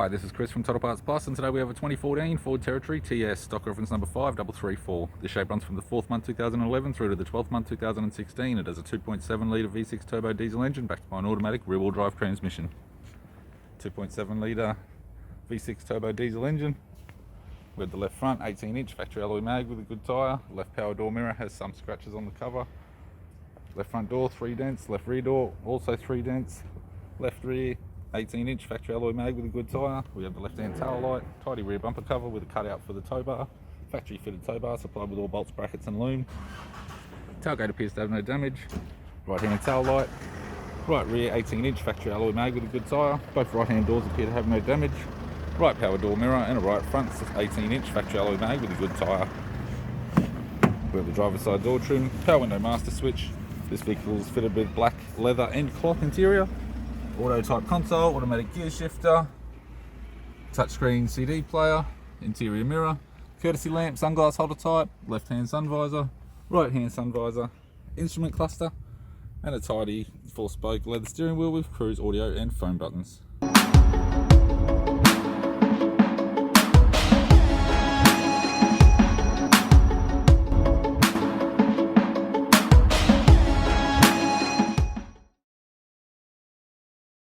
Hi, this is Chris from Total Parts Plus, and today we have a 2014 Ford Territory TS, stock reference number 5334. This shape runs from the 4th month 2011 through to the 12th month 2016. It has a 2.7 litre V6 turbo diesel engine backed by an automatic rear-wheel drive transmission. 2.7 litre V6 turbo diesel engine. With the left front 18-inch factory alloy mag with a good tyre. Left power door mirror has some scratches on the cover. Left front door 3 dents. Left rear door also 3 dents. Left rear 18-inch factory alloy mag with a good tyre. We have the left-hand tail light, tidy rear bumper cover with a cutout for the tow bar, factory fitted tow bar supplied with all bolts, brackets and loom. Tailgate appears to have no damage. Right-hand tail light, right rear 18-inch factory alloy mag with a good tyre. Both right-hand doors appear to have no damage. Right power door mirror and a right front 18-inch factory alloy mag with a good tyre. We have the driver's side door trim, power window master switch. This vehicle is fitted with black leather and cloth interior. Auto type console, automatic gear shifter, touchscreen CD player, interior mirror, courtesy lamp, sunglass holder type, left hand sun visor, right hand sun visor, instrument cluster, and a tidy 4-spoke leather steering wheel with cruise audio and phone buttons.